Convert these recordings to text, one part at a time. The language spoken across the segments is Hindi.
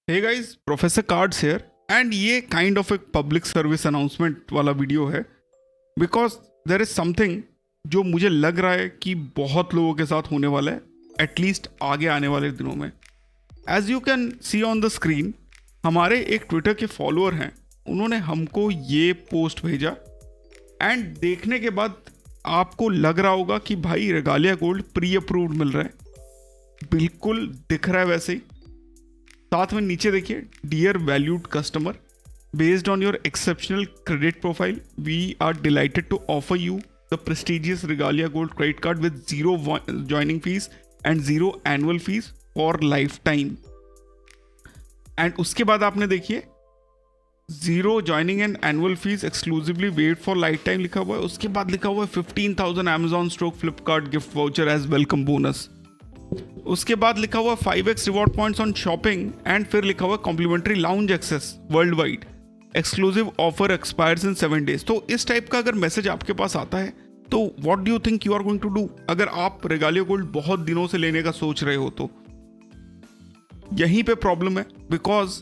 Hey guys, Professor Cards here and ये काइंड ऑफ एक पब्लिक सर्विस अनाउंसमेंट वाला वीडियो है बिकॉज देयर इज समथिंग जो मुझे लग रहा है कि बहुत लोगों के साथ होने वाला है, एटलीस्ट आगे आने वाले दिनों में। As you can see on the screen, हमारे एक ट्विटर के फॉलोअर हैं, उन्होंने हमको ये पोस्ट भेजा एंड देखने के बाद आपको लग रहा होगा कि भाई रेगालिया गोल्ड प्री अप्रूव्ड मिल रहा है, बिल्कुल दिख रहा है वैसे ही। साथ में नीचे देखिए, dear valued customer, based on your exceptional credit profile we are delighted to offer you the prestigious Regalia gold credit card with 0 joining fee and 0 annual fee for lifetime. एंड उसके बाद आपने देखिए 0 joining and annual fee exclusively wait for lifetime लिखा हुआ है। उसके बाद लिखा हुआ है 15,000 Amazon stroke Flipkart gift voucher as welcome bonus. उसके बाद लिखा हुआ 5x reward points on shopping and फिर लिखा हुआ complimentary lounge access world wide, exclusive offer expires in 7 days। तो इस टाइप का अगर मैसेज आपके पास आता है तो what do you think you are going to do? अगर आप रेगालिया गोल्ड बहुत दिनों से लेने का सोच रहे हो तो यहीं पे प्रॉब्लम है, because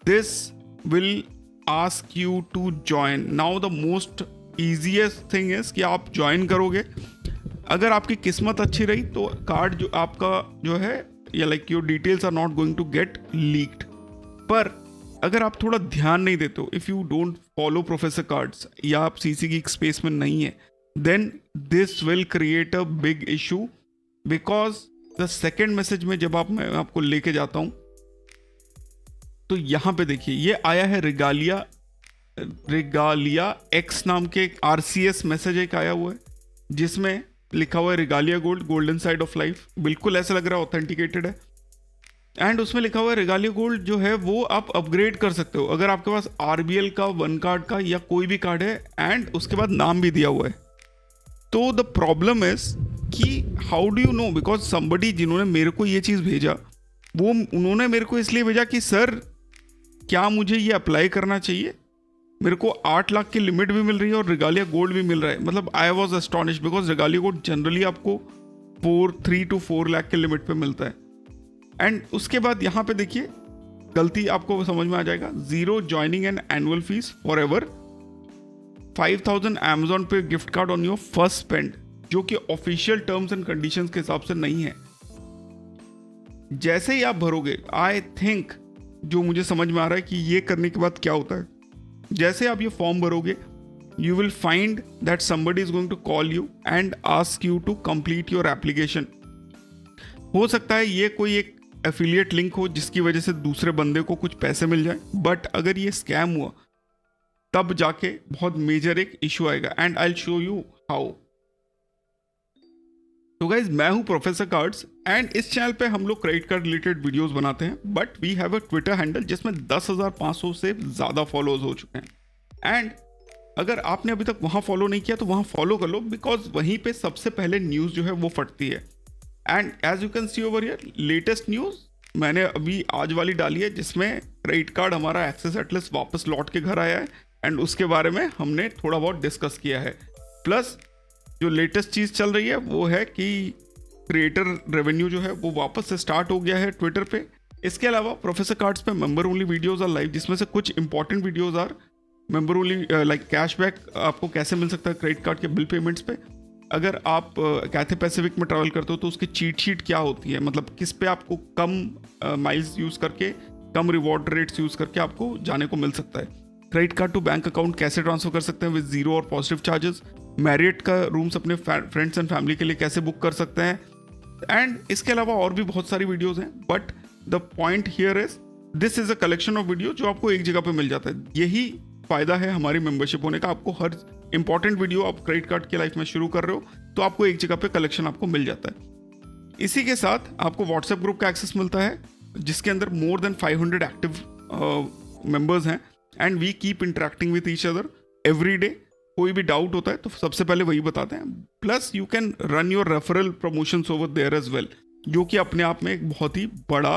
this will ask you to join now. The most easiest thing is कि आप ज्वाइन करोगे, अगर आपकी किस्मत अच्छी रही तो कार्ड जो आपका जो है या like your details are not going to get leaked. पर अगर आप थोड़ा ध्यान नहीं देते हो, if you don't follow Professor Cards या आप सीसी की स्पेस में नहीं है, then this will create a big issue. Because the second message में जब मैं आपको लेके जाता हूँ तो यहाँ पे देखिए ये आया है रेगालिया एक्स नाम के RCS मैसेज एक आया हुआ है जिसमें लिखा हुआ है Regalia gold golden side of life, बिल्कुल ऐसा लग रहा है ऑथेंटिकेटेड है। एंड उसमें लिखा हुआ है रेगालिया गोल्ड जो है वो आप अपग्रेड कर सकते हो अगर आपके पास RBL का वन कार्ड का या कोई भी कार्ड है, एंड उसके बाद नाम भी दिया हुआ है। तो द प्रॉब्लम इज कि how do you know, because somebody जिन्होंने मेरे को ये चीज़ भेजा वो उन्होंने मेरे को इसलिए भेजा कि सर क्या मुझे ये अप्लाई करना चाहिए, मेरे को 8 लाख की लिमिट भी मिल रही है और रेगालिया गोल्ड भी मिल रहा है। मतलब I was astonished because Regalia gold generally आपको 3 to 4 लाख के लिमिट पे मिलता है। एंड उसके बाद यहाँ पे देखिए गलती आपको समझ में आ जाएगा, 0 joining and annual fee for ever, 5,000 Amazon पे gift card on your first spend, जो कि ऑफिशियल टर्म्स एंड कंडीशंस के हिसाब से नहीं है। जैसे ही आप भरोगे, आई थिंक जो मुझे समझ में आ रहा है कि ये करने के बाद क्या होता है, जैसे आप ये फॉर्म भरोगे you will find that somebody is going to call you and ask you to complete your application. हो सकता है ये कोई एक एफिलिएट लिंक हो जिसकी वजह से दूसरे बंदे को कुछ पैसे मिल जाए, बट अगर ये स्कैम हुआ तब जाके बहुत मेजर एक इशू आएगा and I will show you how. तो गाइज, मैं हूं प्रोफेसर कार्ड्स एंड इस चैनल पे हम लोग क्रेडिट कार्ड रिलेटेड वीडियोस बनाते हैं, but we have a Twitter handle जिसमें 10,500 से ज़्यादा फॉलोअर्स हो चुके हैं। एंड अगर आपने अभी तक वहाँ फॉलो नहीं किया तो वहाँ फॉलो कर लो, बिकॉज वहीं पे सबसे पहले न्यूज़ जो है वो फटती है। And as you can see over here, latest news मैंने अभी आज वाली डाली है जिसमें क्रेडिट कार्ड हमारा एक्सिस एटलस वापस लौट के घर आया है एंड उसके बारे में हमने थोड़ा बहुत डिस्कस किया है। प्लस जो लेटेस्ट चीज़ चल रही है वो है कि क्रिएटर रेवेन्यू जो है वो वापस से स्टार्ट हो गया है ट्विटर पे। इसके अलावा प्रोफेसर कार्ड्स पे member only videos are live, जिसमें से कुछ important videos are member only, like cashback आपको कैसे मिल सकता है क्रेडिट कार्ड के बिल पेमेंट्स पे। अगर आप कैथे पैसिफिक में ट्रैवल करते हो तो उसकी चीट शीट क्या होती है, मतलब किस पे आपको कम माइल्स यूज़ करके, कम रिवॉर्ड रेट्स यूज़ करके आपको जाने को मिल सकता है। Credit card to bank account कैसे ट्रांसफर कर सकते हैं विद 0 और पॉजिटिव चार्जेस। मैरियट का रूम्स अपने फ्रेंड्स एंड फैमिली के लिए कैसे बुक कर सकते हैं। एंड इसके अलावा और भी बहुत सारी वीडियोस हैं, but the point here is this is a collection of video जो आपको एक जगह पे मिल जाता है। यही फायदा है हमारी मेंबरशिप होने का। आपको हर इंपॉर्टेंट वीडियो आप क्रेडिट कार्ड की लाइफ में शुरू कर रहे हो तो आपको एक जगह पे कलेक्शन आपको मिल जाता है। इसी के साथ आपको व्हाट्सएप ग्रुप का एक्सेस मिलता है जिसके अंदर मोर देन 500 एक्टिव मेंबर्स हैं and we keep interacting with each other every day. कोई भी डाउट होता है तो सबसे पहले वही बताते हैं। Plus you can run your referral promotions over there as well, जो कि अपने आप में एक बहुत ही बड़ा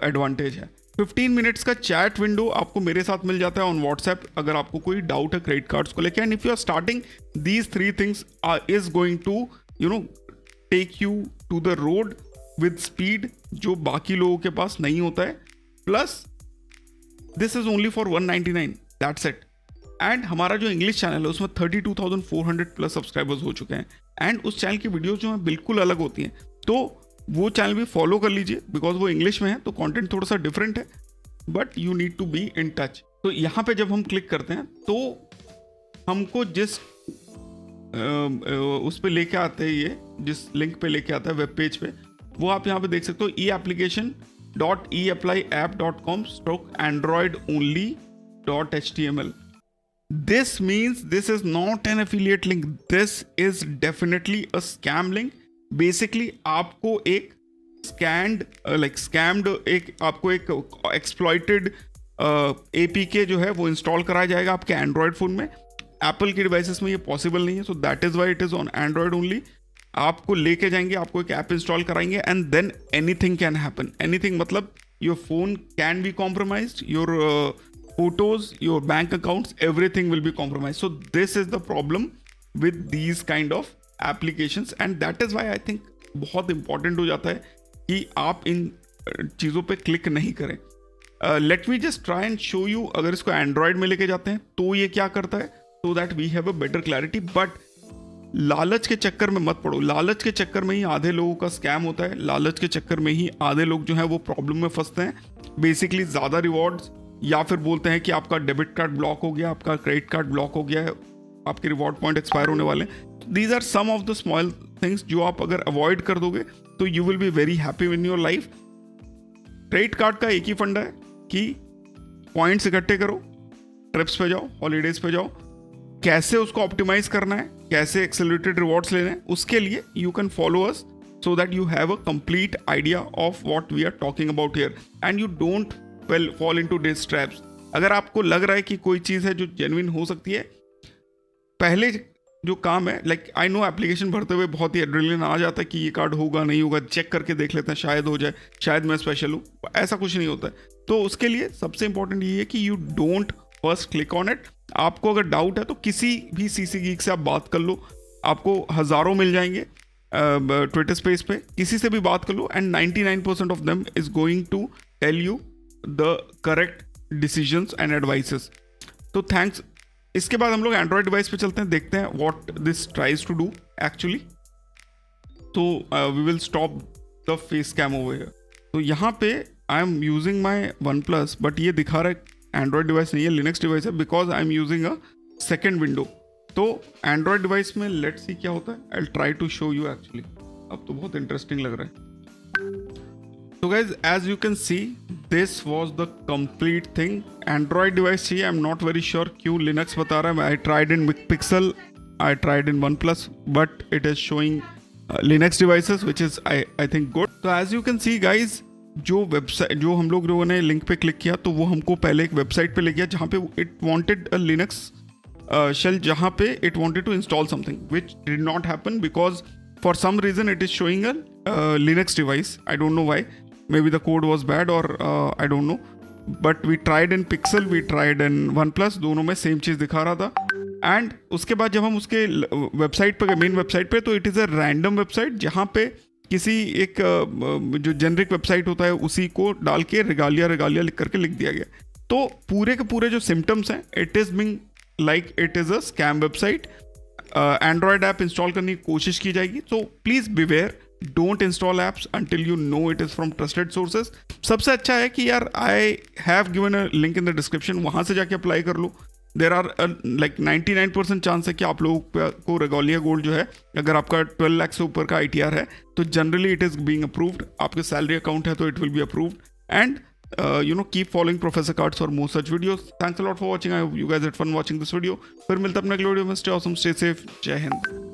एडवांटेज है। 15 मिनट्स का चैट विंडो आपको मेरे साथ मिल जाता है ऑन व्हाट्सएप अगर आपको कोई डाउट है क्रेडिट कार्ड्स को लेकर। And if you are starting these 3 things is going to take you to the road with speed जो बाकी लोगों के पास नहीं होता है। Plus this is only for 199, that's it. And हमारा जो इंग्लिश चैनल है उसमें 32,400 प्लस सब्सक्राइबर्स हो चुके हैं, एंड उस चैनल की वीडियोस जो हैं बिल्कुल अलग होती हैं, तो वो चैनल भी फॉलो कर लीजिए बिकॉज वो इंग्लिश में है, तो कंटेंट थोड़ा सा डिफरेंट है, but you need to be in touch. तो यहाँ पे जब हम क्लिक करते हैं तो हमको जिस उस पर लेके आते हैं, ये जिस लिंक पे लेके आता है वेब पेज पे, वो आप यहाँ पे देख सकते हो eapplication.eapplyApp.com/androidonly.html. This means this is not an affiliate link. This is definitely a scam link. Basically आपको एक scammed आपको एक exploited APK जो है वो इंस्टॉल कराया जाएगा आपके एंड्रॉयड फ़ोन में। एप्पल की डिवाइसेस में ये पॉसिबल नहीं है, so that is why it is on Android only. आपको लेके जाएंगे, आपको एक ऐप इंस्टॉल कराएंगे, and then anything can happen. Anything मतलब your phone can be compromised, your photos, your bank accounts, everything will be compromised. So this is the problem with these kind of applications, and that is why I think बहुत important हो जाता है कि आप इन चीज़ों पे क्लिक नहीं करें। Let me just try and show you, अगर इसको एंड्रॉयड में लेके जाते हैं तो ये क्या करता है, so that we have a better clarity. But लालच के चक्कर में मत पड़ो, लालच के चक्कर में ही आधे लोगों का स्कैम होता है, लालच के चक्कर में ही आधे लोग जो है वो प्रॉब्लम में फंसते हैं। बेसिकली ज़्यादा रिवॉर्ड्स, या फिर बोलते हैं कि आपका डेबिट कार्ड ब्लॉक हो गया, आपका क्रेडिट कार्ड ब्लॉक हो गया है, आपके रिवॉर्ड पॉइंट एक्सपायर होने वाले हैं। These are some of the small things जो आप अगर अवॉइड कर दोगे तो you will be very happy in your life. Credit card का एक ही फंडा है कि पॉइंट्स इकट्ठे करो, ट्रिप्स पे जाओ, हॉलीडेज पे जाओ। कैसे उसको ऑप्टिमाइज करना है, कैसे एक्सेलरेटेड रिवॉर्ड्स लेने हैं, उसके लिए you can follow us so that you have a complete idea of what we are talking about here, and you don't fall into this traps. अगर आपको लग रहा है कि कोई चीज़ है जो जेन्युइन हो सकती है, पहले जो काम है, लाइक आई नो एप्लीकेशन भरते हुए बहुत ही एड्रेनलिन आ जाता है कि ये कार्ड होगा नहीं होगा, चेक करके देख लेते हैं, शायद हो जाए, शायद मैं स्पेशल हूँ, ऐसा कुछ नहीं होता है। तो उसके लिए सबसे इंपॉर्टेंट ये है कि you don't first click on it. आपको अगर डाउट है तो किसी भी सीसी गीक से आप बात कर लो, आपको हज़ारों मिल जाएंगे ट्विटर स्पेस पे, किसी से भी बात कर लो, and 99% of them is going to tell you the correct decisions and advices. तो थैंक्स। इसके बाद हम लोग एंड्रॉयड डिवाइस पे चलते हैं, देखते हैं what this tries to do actually. तो we will stop the face cam over here. तो यहाँ पे I am using my OnePlus, but ये दिखा रहा है एंड्रॉयड डिवाइस नहीं है, लिनक्स डिवाइस है, because I am using a second window. तो एंड्रॉयड डिवाइस में लेट्स सी क्या होता है। I will try to show you actually. अब तो बहुत इंटरेस्टिंग लग रहा है। So guys, as you can see, this was the complete thing. Android device चाहिए, I'm not very sure क्यों Linux बता रहा है। I tried in Pixel, I tried in OnePlus, but it is showing Linux devices, which is I think good. So as you can see guys, जो वेबसाइट, जो हम लोगों ने लिंक पे क्लिक किया तो वो हमको पहले एक वेबसाइट पे ले गया जहाँ पे it wanted a Linux shell, जहाँ पे it wanted to install something, which did not happen because for some reason it is showing a Linux device. I don't know why. Maybe the code was bad or I don't know. But we tried in Pixel, we tried in OnePlus, दोनों में सेम चीज़ दिखा रहा था। एंड उसके बाद जब हम उसके वेबसाइट पे गए, मेन वेबसाइट पे, तो it is a random website जहाँ पे किसी एक जो जेनरिक वेबसाइट होता है उसी को डाल के रिगालिया लिख करके लिख दिया गया। तो पूरे के पूरे जो सिम्टम्स हैं, it is being like it is a scam website. Android app install करने की कोशिश की जाएगी, तो please beware, don't install apps until you know it is from trusted sources. सबसे अच्छा है कि यार I have given a link in the description, वहाँ से जाके अप्लाई कर लो। देर आर लाइक 99% चांस है कि आप लोगों को रेगालिया गोल्ड जो है, अगर आपका 12 लाख से ऊपर का ITR है तो generally it is being approved. आपके सैलरी अकाउंट है तो it will be approved. And keep following Professor Cards for more such videos. Thanks a lot for watching. I hope you guys had fun watching this video. फिर मिलते हैं अपने अगले वीडियो में। Stay awesome, stay safe. जय हिंद।